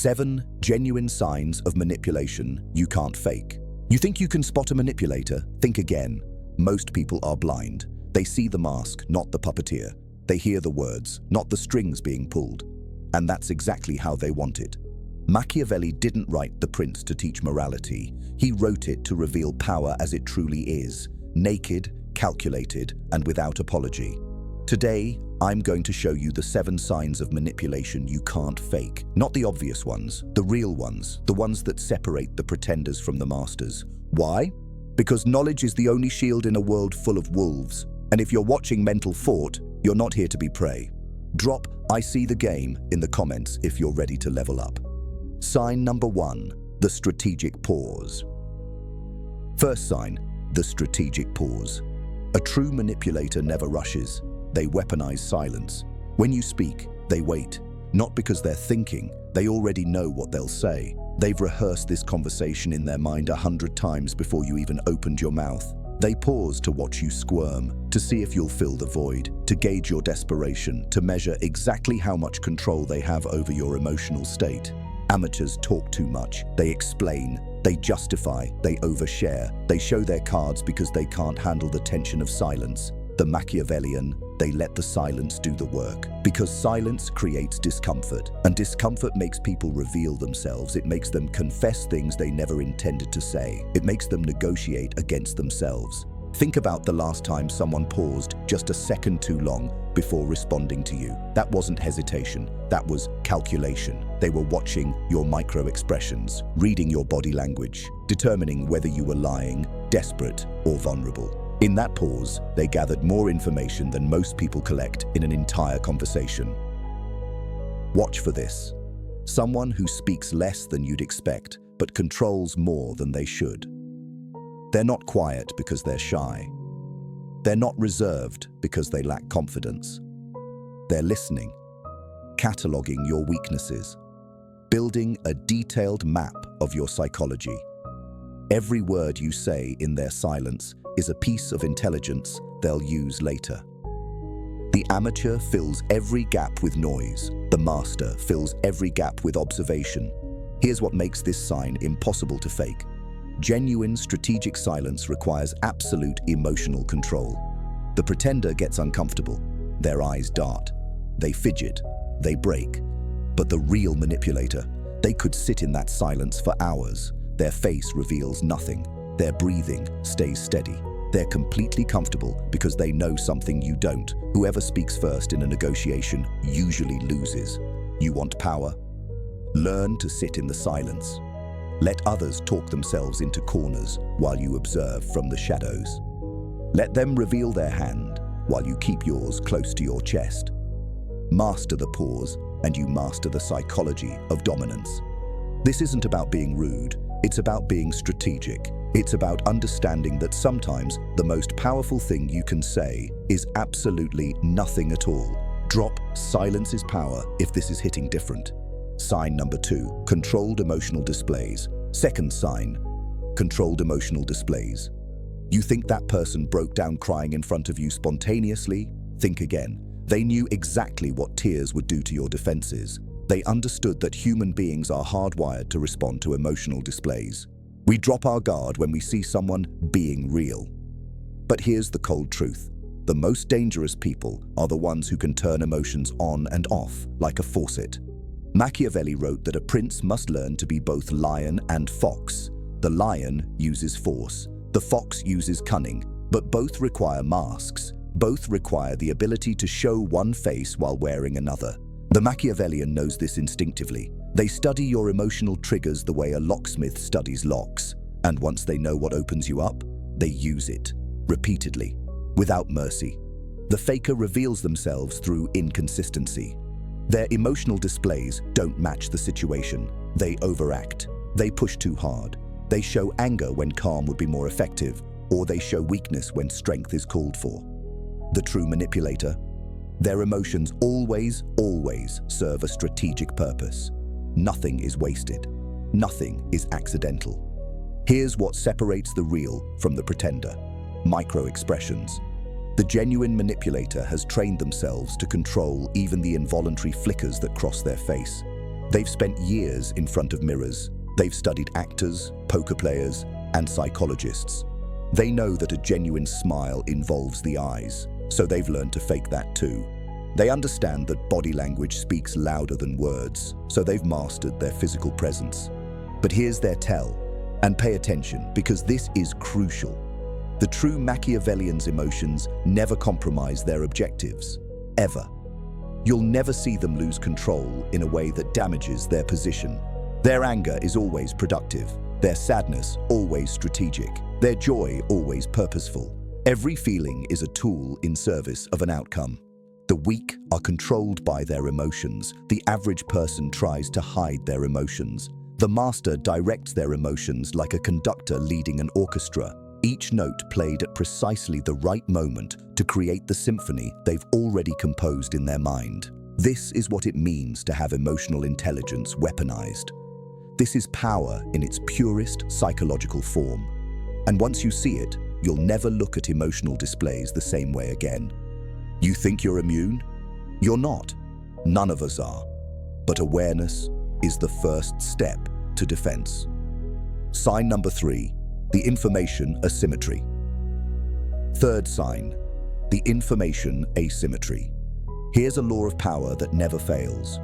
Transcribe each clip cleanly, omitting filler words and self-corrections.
7 genuine signs of manipulation you can't fake. You think you can spot a manipulator? Think again. Most people are blind. They see the mask, not the puppeteer. They hear the words, not the strings being pulled. And that's exactly how they want it. Machiavelli didn't write The Prince to teach morality. He wrote it to reveal power as it truly is, naked, calculated, and without apology. Today, I'm going to show you the 7 signs of manipulation you can't fake. Not the obvious ones, the real ones, the ones that separate the pretenders from the masters. Why? Because knowledge is the only shield in a world full of wolves. And if you're watching Mental Fort, you're not here to be prey. Drop "I see the game" in the comments if you're ready to level up. Sign number 1, the strategic pause. First sign, the strategic pause. A true manipulator never rushes. They weaponize silence. When you speak, they wait. Not because they're thinking, they already know what they'll say. They've rehearsed this conversation in their mind 100 times before you even opened your mouth. They pause to watch you squirm, to see if you'll fill the void, to gauge your desperation, to measure exactly how much control they have over your emotional state. Amateurs talk too much. They explain, they justify, they overshare. They show their cards because they can't handle the tension of silence. The Machiavellian, they let the silence do the work. Because silence creates discomfort, and discomfort makes people reveal themselves. It makes them confess things they never intended to say. It makes them negotiate against themselves. Think about the last time someone paused just a second too long before responding to you. That wasn't hesitation, that was calculation. They were watching your micro-expressions, reading your body language, determining whether you were lying, desperate, or vulnerable. In that pause, they gathered more information than most people collect in an entire conversation. Watch for this. Someone who speaks less than you'd expect, but controls more than they should. They're not quiet because they're shy. They're not reserved because they lack confidence. They're listening, cataloging your weaknesses, building a detailed map of your psychology. Every word you say in their silence is a piece of intelligence they'll use later. The amateur fills every gap with noise. The master fills every gap with observation. Here's what makes this sign impossible to fake. Genuine strategic silence requires absolute emotional control. The pretender gets uncomfortable. Their eyes dart. They fidget. They break. But the real manipulator, they could sit in that silence for hours. Their face reveals nothing. Their breathing stays steady. They're completely comfortable because they know something you don't. Whoever speaks first in a negotiation usually loses. You want power? Learn to sit in the silence. Let others talk themselves into corners while you observe from the shadows. Let them reveal their hand while you keep yours close to your chest. Master the pause, and you master the psychology of dominance. This isn't about being rude, it's about being strategic. It's about understanding that sometimes the most powerful thing you can say is absolutely nothing at all. Drop "silence is power" if this is hitting different. Sign number 2, controlled emotional displays. Second sign, controlled emotional displays. You think that person broke down crying in front of you spontaneously? Think again. They knew exactly what tears would do to your defenses. They understood that human beings are hardwired to respond to emotional displays. We drop our guard when we see someone being real. But here's the cold truth. The most dangerous people are the ones who can turn emotions on and off like a faucet. Machiavelli wrote that a prince must learn to be both lion and fox. The lion uses force, the fox uses cunning, but both require masks. Both require the ability to show one face while wearing another. The Machiavellian knows this instinctively. They study your emotional triggers the way a locksmith studies locks. And once they know what opens you up, they use it, repeatedly, without mercy. The faker reveals themselves through inconsistency. Their emotional displays don't match the situation. They overact. They push too hard. They show anger when calm would be more effective, or they show weakness when strength is called for. The true manipulator, their emotions always serve a strategic purpose. Nothing is wasted. Nothing is accidental. Here's what separates the real from the pretender. Micro-expressions. The genuine manipulator has trained themselves to control even the involuntary flickers that cross their face. They've spent years in front of mirrors. They've studied actors, poker players, and psychologists. They know that a genuine smile involves the eyes, so they've learned to fake that too. They understand that body language speaks louder than words, so they've mastered their physical presence. But here's their tell, and pay attention because this is crucial. The true Machiavellian's emotions never compromise their objectives, ever. You'll never see them lose control in a way that damages their position. Their anger is always productive, their sadness always strategic, their joy always purposeful. Every feeling is a tool in service of an outcome. The weak are controlled by their emotions. The average person tries to hide their emotions. The master directs their emotions like a conductor leading an orchestra, each note played at precisely the right moment to create the symphony they've already composed in their mind. This is what it means to have emotional intelligence weaponized. This is power in its purest psychological form. And once you see it, you'll never look at emotional displays the same way again. You think you're immune? You're not. None of us are. But awareness is the first step to defense. Sign number 3, the information asymmetry. Third sign, the information asymmetry. Here's a law of power that never fails.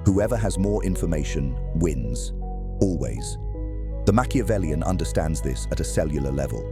Whoever has more information wins, always. The Machiavellian understands this at a cellular level.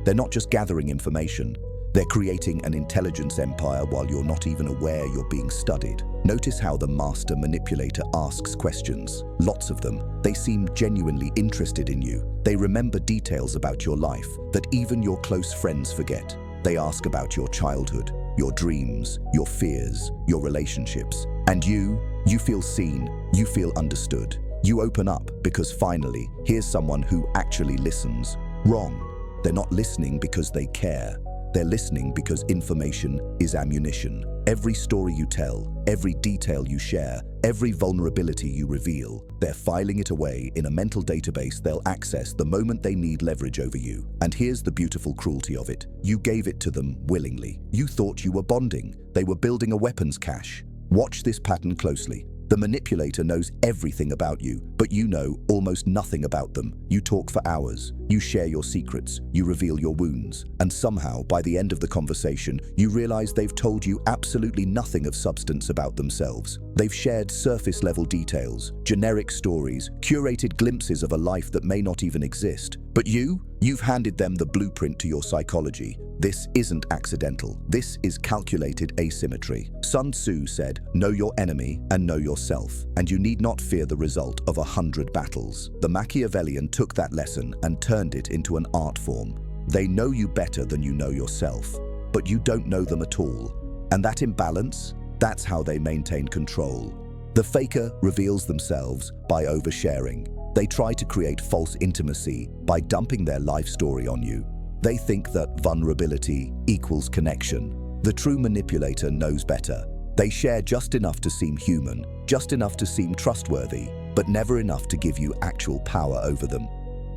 They're not just gathering information, they're creating an intelligence empire while you're not even aware you're being studied. Notice how the master manipulator asks questions, lots of them. They seem genuinely interested in you. They remember details about your life that even your close friends forget. They ask about your childhood, your dreams, your fears, your relationships. And you feel seen, you feel understood. You open up because finally, here's someone who actually listens. Wrong. They're not listening because they care. They're listening because information is ammunition. Every story you tell, every detail you share, every vulnerability you reveal, they're filing it away in a mental database they'll access the moment they need leverage over you. And here's the beautiful cruelty of it. You gave it to them willingly. You thought you were bonding. They were building a weapons cache. Watch this pattern closely. The manipulator knows everything about you, but you know almost nothing about them. You talk for hours, you share your secrets, you reveal your wounds, and somehow, by the end of the conversation, you realize they've told you absolutely nothing of substance about themselves. They've shared surface-level details, generic stories, curated glimpses of a life that may not even exist. But you've handed them the blueprint to your psychology. This isn't accidental. This is calculated asymmetry. Sun Tzu said, "Know your enemy and know yourself, and you need not fear the result of 100 battles." The Machiavellian took that lesson and turned it into an art form. They know you better than you know yourself, but you don't know them at all. And that imbalance, that's how they maintain control. The faker reveals themselves by oversharing. They try to create false intimacy by dumping their life story on you. They think that vulnerability equals connection. The true manipulator knows better. They share just enough to seem human, just enough to seem trustworthy, but never enough to give you actual power over them.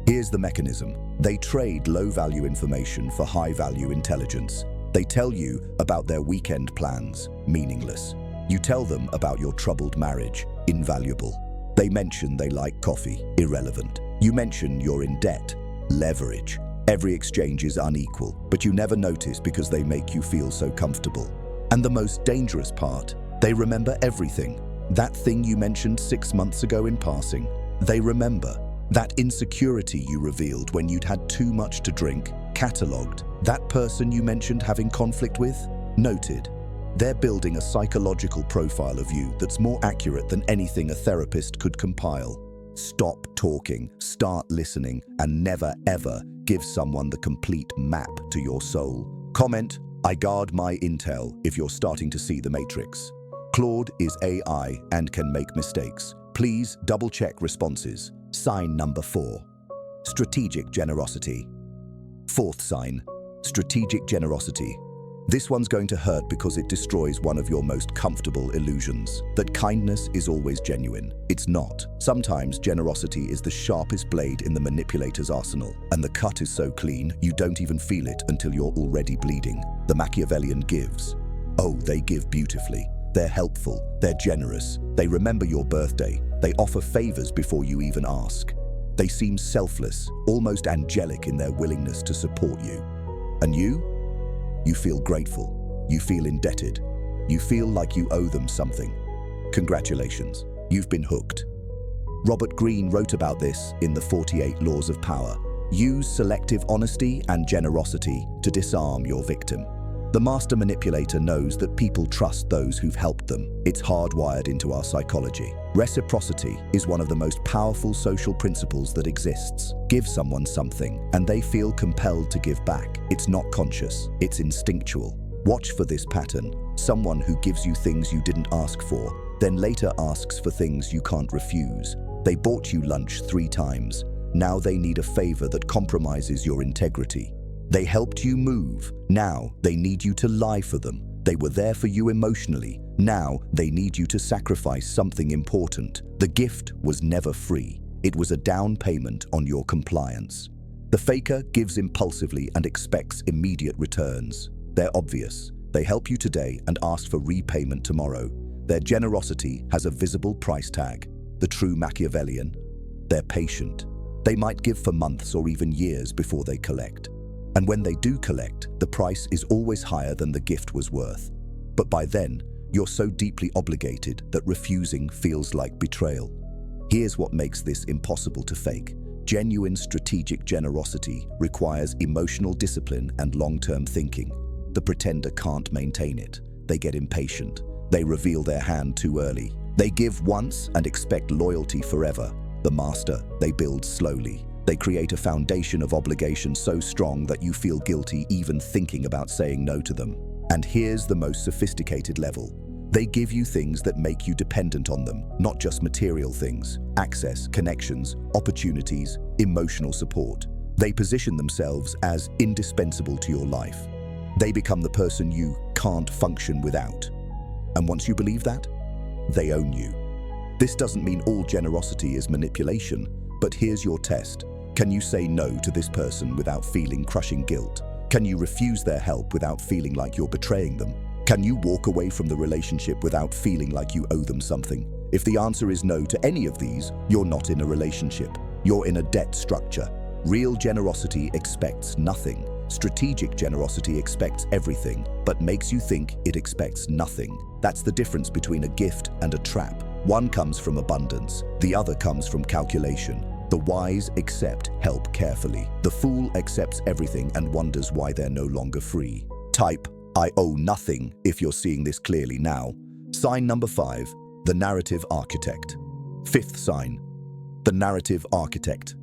Here's the mechanism. They trade low-value information for high-value intelligence. They tell you about their weekend plans, meaningless. You tell them about your troubled marriage, invaluable. They mention they like coffee, irrelevant. You mention you're in debt, leverage. Every exchange is unequal, but you never notice because they make you feel so comfortable. And the most dangerous part, they remember everything. That thing you mentioned 6 months ago in passing, they remember. That insecurity you revealed when you'd had too much to drink, catalogued. That person you mentioned having conflict with, noted. They're building a psychological profile of you that's more accurate than anything a therapist could compile. Stop talking, start listening, and never ever give someone the complete map to your soul. Comment, "I guard my intel," if you're starting to see the matrix. Claude is AI and can make mistakes. Please double-check responses. Sign number 4, strategic generosity. Fourth sign, strategic generosity. This one's going to hurt because it destroys one of your most comfortable illusions, that kindness is always genuine. It's not. Sometimes generosity is the sharpest blade in the manipulator's arsenal, and the cut is so clean you don't even feel it until you're already bleeding. The Machiavellian gives. Oh, they give beautifully. They're helpful, they're generous, they remember your birthday, They offer favors before you even ask. They seem selfless, almost angelic in their willingness to support you. And you? You feel grateful. You feel indebted. You feel like you owe them something. Congratulations, you've been hooked. Robert Greene wrote about this in The 48 Laws of Power. Use selective honesty and generosity to disarm your victim. The master manipulator knows that people trust those who've helped them. It's hardwired into our psychology. Reciprocity is one of the most powerful social principles that exists. Give someone something, and they feel compelled to give back. It's not conscious, it's instinctual. Watch for this pattern. Someone who gives you things you didn't ask for, then later asks for things you can't refuse. They bought you lunch 3 times. Now they need a favor that compromises your integrity. They helped you move. Now they need you to lie for them. They were there for you emotionally. Now they need you to sacrifice something important. The gift was never free. It was a down payment on your compliance. The faker gives impulsively and expects immediate returns. They're obvious. They help you today and ask for repayment tomorrow. Their generosity has a visible price tag. The true Machiavellian, they're patient. They might give for months or even years before they collect. And when they do collect, the price is always higher than the gift was worth. But by then, you're so deeply obligated that refusing feels like betrayal. Here's what makes this impossible to fake. Genuine strategic generosity requires emotional discipline and long-term thinking. The pretender can't maintain it. They get impatient. They reveal their hand too early. They give once and expect loyalty forever. The master, they build slowly. They create a foundation of obligation so strong that you feel guilty even thinking about saying no to them. And here's the most sophisticated level. They give you things that make you dependent on them, not just material things. Access, connections, opportunities, emotional support. They position themselves as indispensable to your life. They become the person you can't function without. And once you believe that, they own you. This doesn't mean all generosity is manipulation, but here's your test. Can you say no to this person without feeling crushing guilt? Can you refuse their help without feeling like you're betraying them? Can you walk away from the relationship without feeling like you owe them something? If the answer is no to any of these, you're not in a relationship. You're in a debt structure. Real generosity expects nothing. Strategic generosity expects everything, but makes you think it expects nothing. That's the difference between a gift and a trap. One comes from abundance, the other comes from calculation. The wise accept help carefully. The fool accepts everything and wonders why they're no longer free. Type, I owe nothing if you're seeing this clearly now. Sign number 5, the narrative architect. 5th sign, the narrative architect.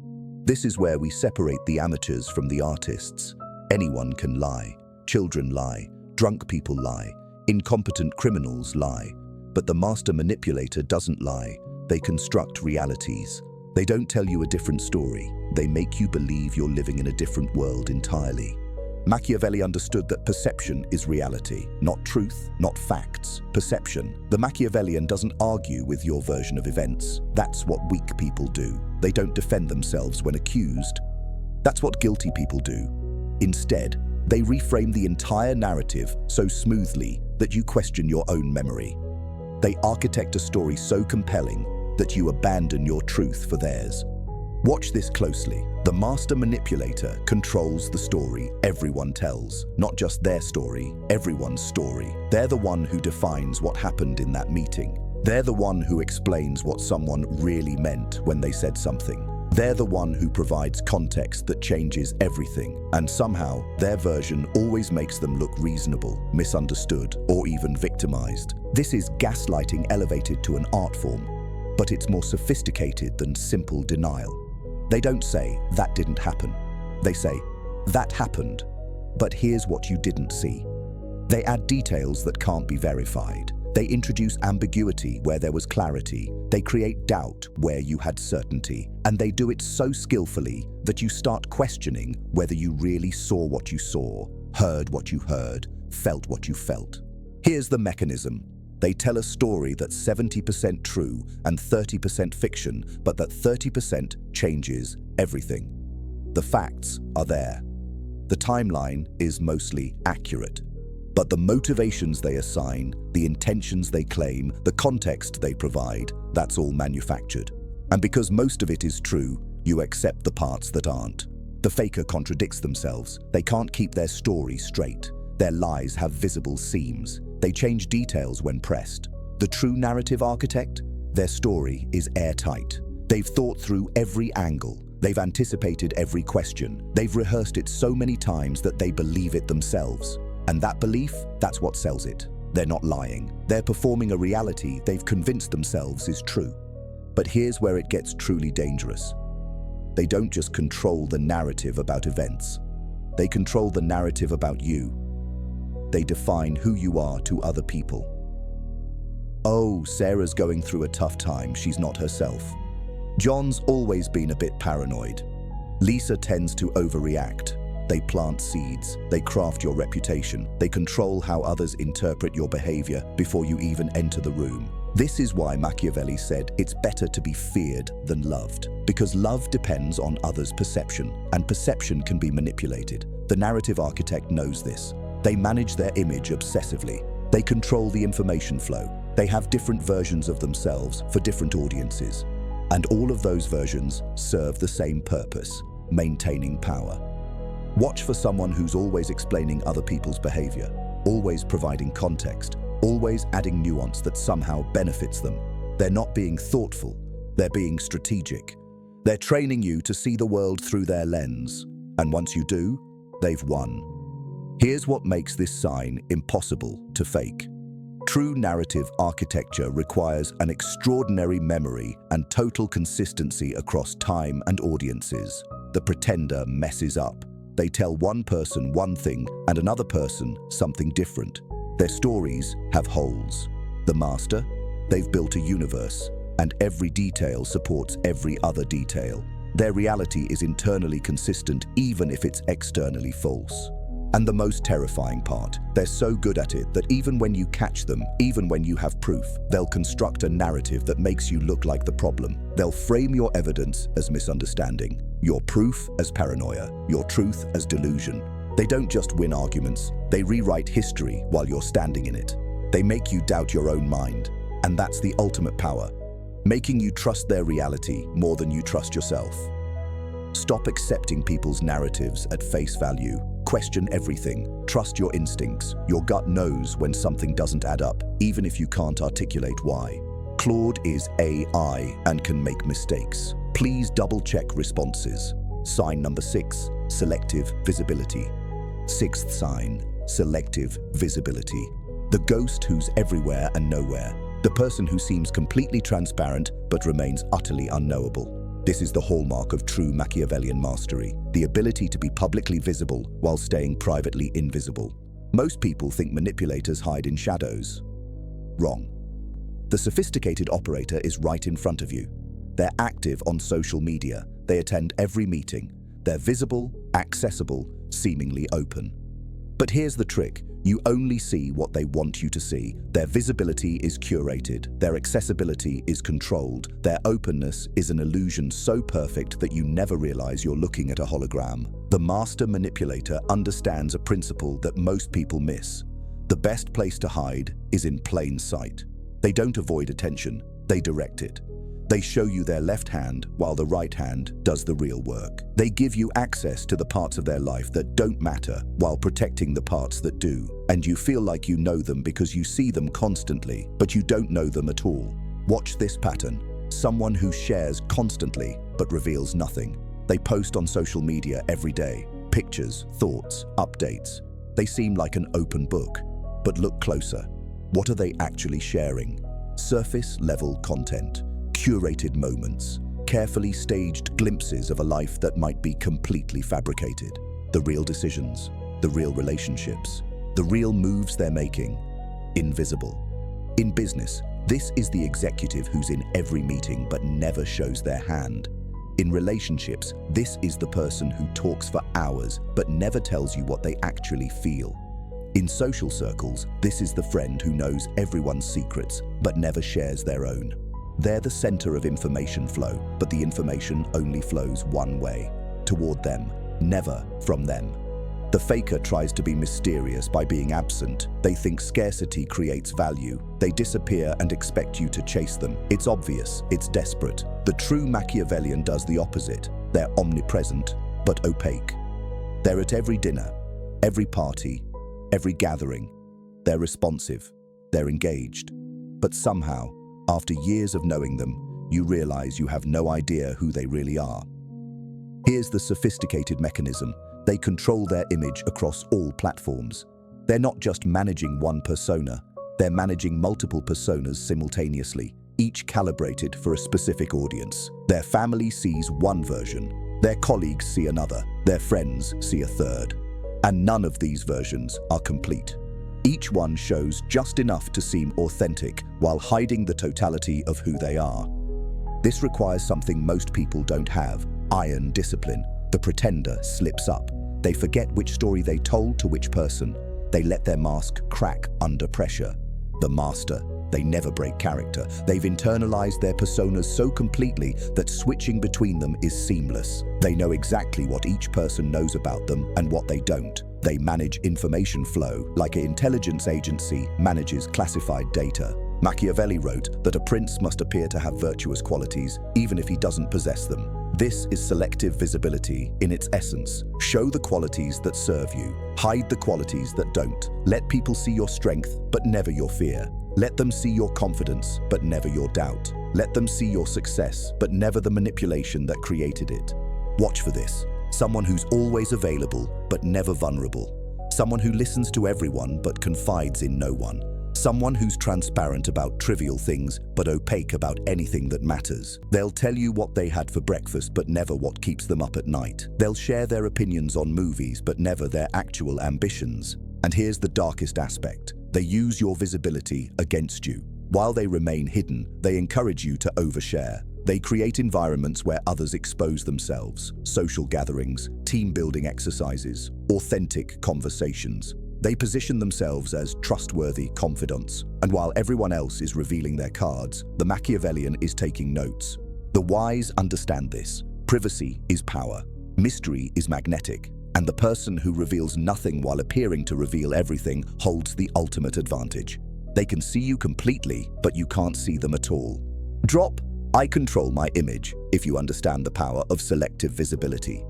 This is where we separate the amateurs from the artists. Anyone can lie. Children lie. Drunk people lie. Incompetent criminals lie. But the master manipulator doesn't lie. They construct realities. They don't tell you a different story. They make you believe you're living in a different world entirely. Machiavelli understood that perception is reality, not truth, not facts. Perception. The Machiavellian doesn't argue with your version of events. That's what weak people do. They don't defend themselves when accused. That's what guilty people do. Instead, they reframe the entire narrative so smoothly that you question your own memory. They architect a story so compelling that you abandon your truth for theirs. Watch this closely. The master manipulator controls the story everyone tells, not just their story, everyone's story. They're the one who defines what happened in that meeting. They're the one who explains what someone really meant when they said something. They're the one who provides context that changes everything, and somehow their version always makes them look reasonable, misunderstood, or even victimized. This is gaslighting elevated to an art form, but it's more sophisticated than simple denial. They don't say, that didn't happen. They say, that happened, but here's what you didn't see. They add details that can't be verified. They introduce ambiguity where there was clarity. They create doubt where you had certainty. And they do it so skillfully that you start questioning whether you really saw what you saw, heard what you heard, felt what you felt. Here's the mechanism. They tell a story that's 70% true and 30% fiction, but that 30% changes everything. The facts are there. The timeline is mostly accurate. But the motivations they assign, the intentions they claim, the context they provide, that's all manufactured. And because most of it is true, you accept the parts that aren't. The faker contradicts themselves. They can't keep their story straight. Their lies have visible seams. They change details when pressed. The true narrative architect? Their story is airtight. They've thought through every angle. They've anticipated every question. They've rehearsed it so many times that they believe it themselves. And that belief, that's what sells it. They're not lying. They're performing a reality they've convinced themselves is true. But here's where it gets truly dangerous. They don't just control the narrative about events. They control the narrative about you. They define who you are to other people. Oh, Sarah's going through a tough time. She's not herself. John's always been a bit paranoid. Lisa tends to overreact. They plant seeds. They craft your reputation. They control how others interpret your behavior before you even enter the room. This is why Machiavelli said it's better to be feared than loved, because love depends on others' perception, and perception can be manipulated. The narrative architect knows this. They manage their image obsessively. They control the information flow. They have different versions of themselves for different audiences. And all of those versions serve the same purpose: maintaining power. Watch for someone who's always explaining other people's behavior, always providing context, always adding nuance that somehow benefits them. They're not being thoughtful, they're being strategic. They're training you to see the world through their lens. And once you do, they've won. Here's what makes this sign impossible to fake. True narrative architecture requires an extraordinary memory and total consistency across time and audiences. The pretender messes up. They tell one person one thing and another person something different. Their stories have holes. The master? They've built a universe, and every detail supports every other detail. Their reality is internally consistent even if it's externally false. And the most terrifying part, they're so good at it that even when you catch them, even when you have proof, they'll construct a narrative that makes you look like the problem. They'll frame your evidence as misunderstanding, your proof as paranoia, your truth as delusion. They don't just win arguments, they rewrite history while you're standing in it. They make you doubt your own mind, and that's the ultimate power, making you trust their reality more than you trust yourself. Stop accepting people's narratives at face value. Question everything. Trust your instincts. Your gut knows when something doesn't add up, even if you can't articulate why. Claude is AI and can make mistakes. Please double-check responses. Sign number 6, selective visibility. Sixth sign, selective visibility. The ghost who's everywhere and nowhere. The person who seems completely transparent but remains utterly unknowable. This is the hallmark of true Machiavellian mastery, the ability to be publicly visible while staying privately invisible. Most people think manipulators hide in shadows. Wrong. The sophisticated operator is right in front of you. They're active on social media. They attend every meeting. They're visible, accessible, seemingly open. But here's the trick. You only see what they want you to see. Their visibility is curated. Their accessibility is controlled. Their openness is an illusion so perfect that you never realize you're looking at a hologram. The master manipulator understands a principle that most people miss. The best place to hide is in plain sight. They don't avoid attention, they direct it. They show you their left hand while the right hand does the real work. They give you access to the parts of their life that don't matter while protecting the parts that do. And you feel like you know them because you see them constantly, but you don't know them at all. Watch this pattern. Someone who shares constantly but reveals nothing. They post on social media every day. Pictures, thoughts, updates. They seem like an open book. But look closer. What are they actually sharing? Surface-level content. Curated moments, carefully staged glimpses of a life that might be completely fabricated. The real decisions, the real relationships, the real moves they're making, invisible. In business, this is the executive who's in every meeting but never shows their hand. In relationships, this is the person who talks for hours but never tells you what they actually feel. In social circles, this is the friend who knows everyone's secrets but never shares their own. They're the center of information flow, but the information only flows one way, toward them, never from them. The faker tries to be mysterious by being absent. They think scarcity creates value. They disappear and expect you to chase them. It's obvious, it's desperate. The true Machiavellian does the opposite. They're omnipresent, but opaque. They're at every dinner, every party, every gathering. They're responsive, they're engaged. But somehow, after years of knowing them, you realize you have no idea who they really are. Here's the sophisticated mechanism. They control their image across all platforms. They're not just managing one persona, they're managing multiple personas simultaneously, each calibrated for a specific audience. Their family sees one version, their colleagues see another, their friends see a third. And none of these versions are complete. Each one shows just enough to seem authentic while hiding the totality of who they are. This requires something most people don't have: iron discipline. The pretender slips up. They forget which story they told to which person. They let their mask crack under pressure. The master, they never break character. They've internalized their personas so completely that switching between them is seamless. They know exactly what each person knows about them and what they don't. They manage information flow like an intelligence agency manages classified data. Machiavelli wrote that a prince must appear to have virtuous qualities even if he doesn't possess them. This is selective visibility in its essence. Show the qualities that serve you. Hide the qualities that don't. Let people see your strength, but never your fear. Let them see your confidence, but never your doubt. Let them see your success, but never the manipulation that created it. Watch for this. Someone who's always available, but never vulnerable. Someone who listens to everyone, but confides in no one. Someone who's transparent about trivial things, but opaque about anything that matters. They'll tell you what they had for breakfast, but never what keeps them up at night. They'll share their opinions on movies, but never their actual ambitions. And here's the darkest aspect. They use your visibility against you. While they remain hidden, they encourage you to overshare. They create environments where others expose themselves. Social gatherings, team-building exercises, authentic conversations. They position themselves as trustworthy confidants, and while everyone else is revealing their cards, the Machiavellian is taking notes. The wise understand this. Privacy is power. Mystery is magnetic, and the person who reveals nothing while appearing to reveal everything holds the ultimate advantage. They can see you completely, but you can't see them at all. Drop "I control my image" if you understand the power of selective visibility.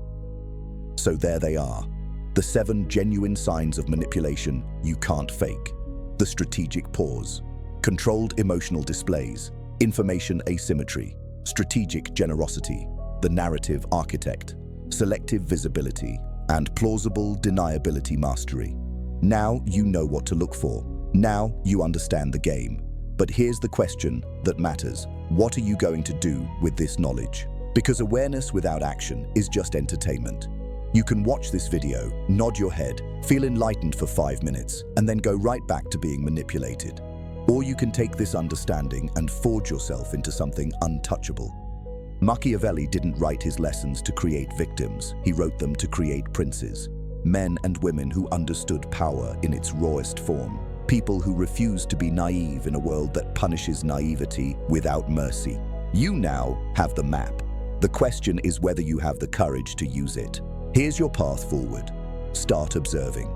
So there they are. The 7 genuine signs of manipulation you can't fake. The strategic pause, controlled emotional displays, information asymmetry, strategic generosity, the narrative architect, selective visibility, and plausible deniability mastery. Now you know what to look for. Now you understand the game. But here's the question that matters. What are you going to do with this knowledge? Because awareness without action is just entertainment. You can watch this video, nod your head, feel enlightened for 5 minutes, and then go right back to being manipulated. Or you can take this understanding and forge yourself into something untouchable. Machiavelli didn't write his lessons to create victims. He wrote them to create princes. Men and women who understood power in its rawest form. People who refused to be naive in a world that punishes naivety without mercy. You now have the map. The question is whether you have the courage to use it. Here's your path forward. Start observing.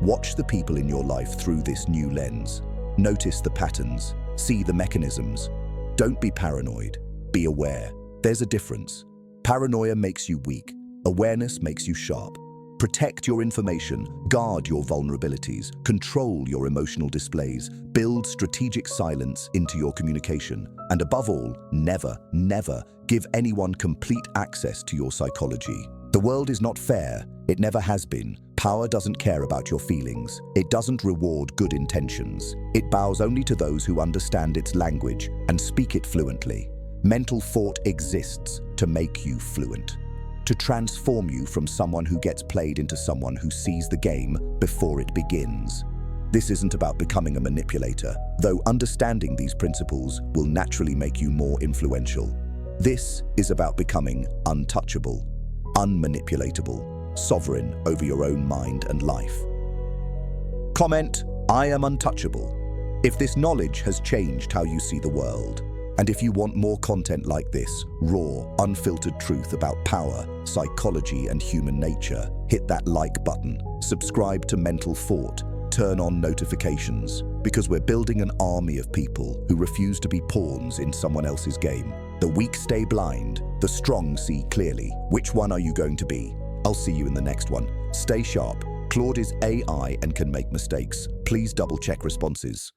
Watch the people in your life through this new lens. Notice the patterns. See the mechanisms. Don't be paranoid. Be aware. There's a difference. Paranoia makes you weak. Awareness makes you sharp. Protect your information, guard your vulnerabilities, control your emotional displays, build strategic silence into your communication, and above all, never, never give anyone complete access to your psychology. The world is not fair. It never has been. Power doesn't care about your feelings. It doesn't reward good intentions. It bows only to those who understand its language and speak it fluently. Mental thought exists to make you fluent, to transform you from someone who gets played into someone who sees the game before it begins. This isn't about becoming a manipulator, though understanding these principles will naturally make you more influential. This is about becoming untouchable, unmanipulatable, sovereign over your own mind and life. Comment, "I am untouchable," if this knowledge has changed how you see the world. And if you want more content like this, raw, unfiltered truth about power, psychology, and human nature, hit that like button, subscribe to Mental Fort, turn on notifications, because we're building an army of people who refuse to be pawns in someone else's game. The weak stay blind, the strong see clearly. Which one are you going to be? I'll see you in the next one. Stay sharp. Claude is AI and can make mistakes. Please double-check responses.